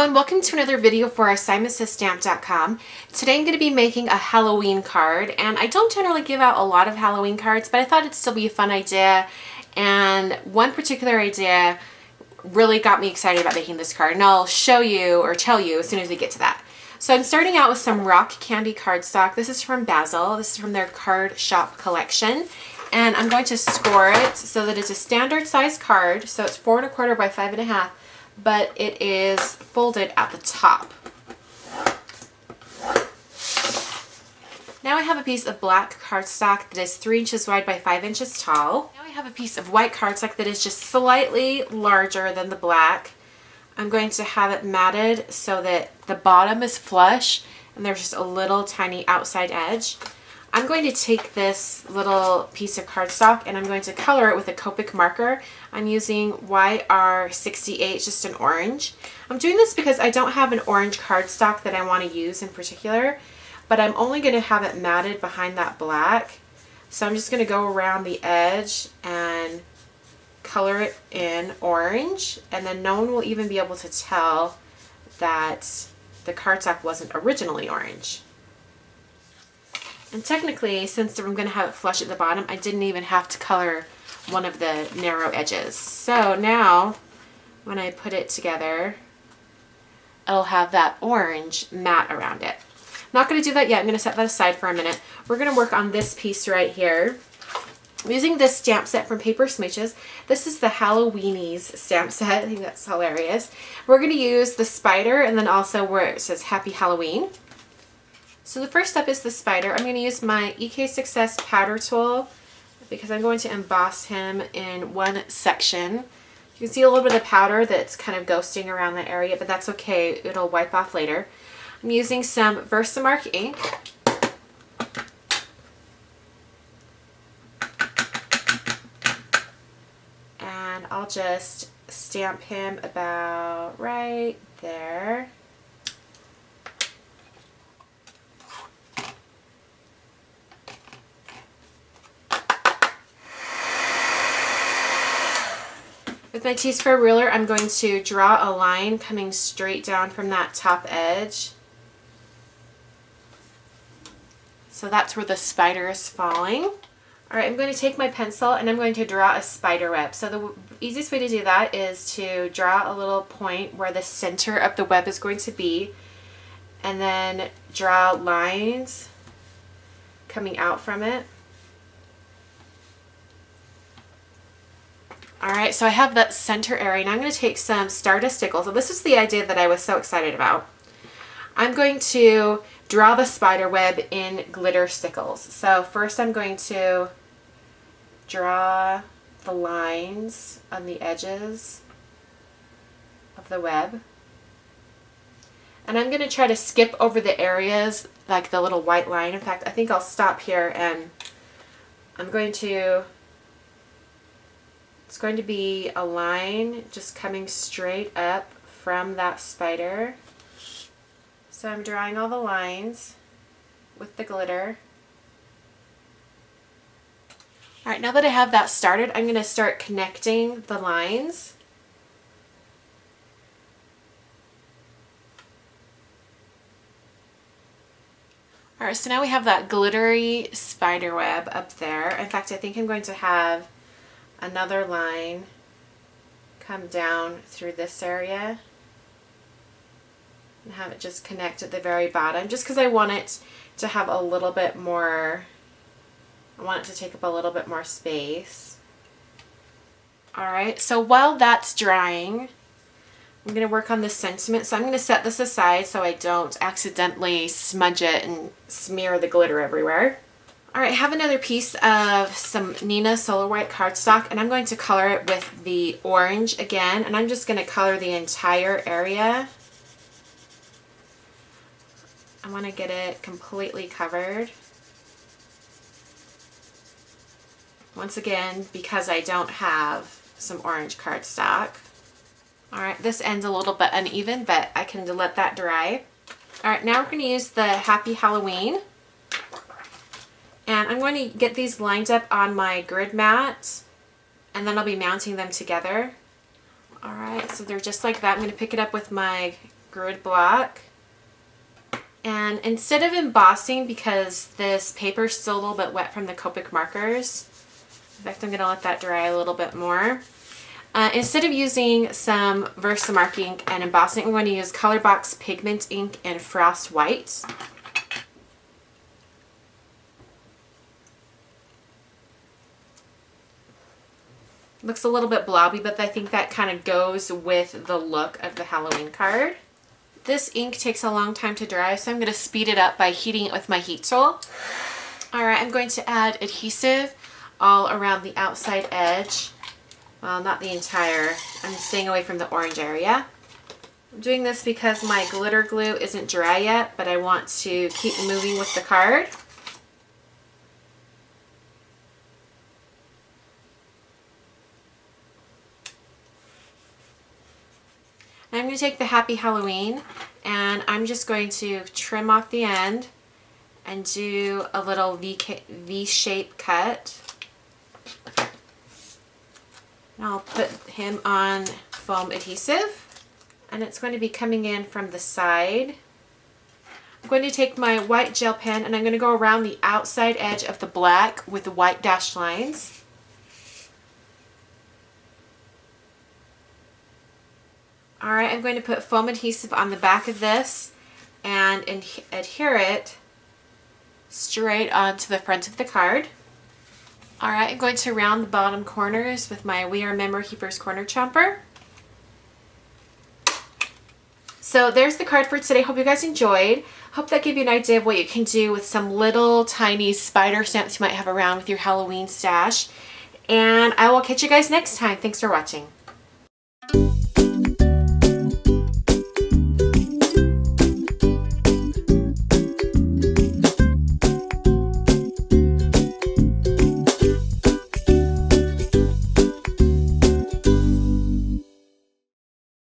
everyone, welcome to another video for assignmentswithstamp.com. Today I'm going to be making a Halloween card, and I don't generally give out a lot of Halloween cards, but I thought it'd still be a fun idea, and one particular idea really got me excited about making this card, and I'll show you or tell you as soon as we get to that. So I'm starting out with some rock candy cardstock. This is from Basil. This is from their card shop collection, and I'm going to score it so that it's a standard size card, so it's 4 1/4 by 5 1/2. But it is folded at the top. Now I have a piece of black cardstock that is 3 inches wide by 5 inches tall. Now I have a piece of white cardstock that is just slightly larger than the black. I'm going to have it matted so that the bottom is flush and there's just a little tiny outside edge. I'm going to take this little piece of cardstock and I'm going to color it with a Copic marker. I'm using YR68, just an orange. I'm doing this because I don't have an orange cardstock that I want to use in particular, but I'm only going to have it matted behind that black. So I'm just going to go around the edge and color it in orange, and then no one will even be able to tell that the cardstock wasn't originally orange. And technically, since I'm going to have it flush at the bottom, I didn't even have to color one of the narrow edges. So now, when I put it together, it'll have that orange mat around it. I'm not going to do that yet. I'm going to set that aside for a minute. We're going to work on this piece right here. I'm using this stamp set from Paper Smooches. This is the Halloweenies stamp set. I think that's hilarious. We're going to use the spider and then also where it says Happy Halloween. So the first step is the spider. I'm going to use my EK Success powder tool because I'm going to emboss him in one section. You can see a little bit of the powder that's kind of ghosting around the area, but that's okay. It'll wipe off later. I'm using some Versamark ink. And I'll just stamp him about right there. With my T-square ruler, I'm going to draw a line coming straight down from that top edge. So that's where the spider is falling. All right, I'm going to take my pencil and I'm going to draw a spider web. So the easiest way to do that is to draw a little point where the center of the web is going to be, and then draw lines coming out from it. Alright, so I have that center area. Now I'm going to take some Stardust Stickles. So this is the idea that I was so excited about. I'm going to draw the spider web in glitter stickles. So first I'm going to draw the lines on the edges of the web. And I'm going to try to skip over the areas like the little white line. In fact, I think I'll stop here and I'm going to... It's going to be a line just coming straight up from that spider. So I'm drawing all the lines with the glitter. Alright, now that I have that started, I'm going to start connecting the lines. Alright, so now we have that glittery spider web up there. In fact, I think I'm going to have another line come down through this area and have it just connect at the very bottom, just because I want it to have a little bit more, I want it to take up a little bit more space. Alright, so while that's drying, I'm going to work on this sentiment. So I'm going to set this aside so I don't accidentally smudge it and smear the glitter everywhere. Alright, I have another piece of some Nina Solar White cardstock, and I'm going to color it with the orange again, and I'm just going to color the entire area. I want to get it completely covered. Once again, because I don't have some orange cardstock. Alright, this end's a little bit uneven, but I can let that dry. Alright, now we're going to use the Happy Halloween. And I'm going to get these lined up on my grid mat, and then I'll be mounting them together. Alright, so they're just like that. I'm going to pick it up with my grid block. And instead of embossing, because this paper is still a little bit wet from the Copic markers, in fact, I'm going to let that dry a little bit more. Instead of using some Versamark ink and embossing, I'm going to use Colorbox Pigment ink and Frost White. Looks a little bit blobby, but I think that kind of goes with the look of the Halloween card. This ink takes a long time to dry, so I'm going to speed it up by heating it with my heat tool. Alright, I'm going to add adhesive all around the outside edge. Well, not the entire. I'm staying away from the orange area. I'm doing this because my glitter glue isn't dry yet, but I want to keep moving with the card. I'm going to take the Happy Halloween and I'm just going to trim off the end and do a little V-shape cut. And I'll put him on foam adhesive and it's going to be coming in from the side. I'm going to take my white gel pen and I'm going to go around the outside edge of the black with the white dashed lines. Alright, I'm going to put foam adhesive on the back of this and adhere it straight onto the front of the card. Alright, I'm going to round the bottom corners with my We Are Memory Keepers corner chomper. So there's the card for today. Hope you guys enjoyed. Hope that gave you an idea of what you can do with some little tiny spider stamps you might have around with your Halloween stash. And I will catch you guys next time. Thanks for watching.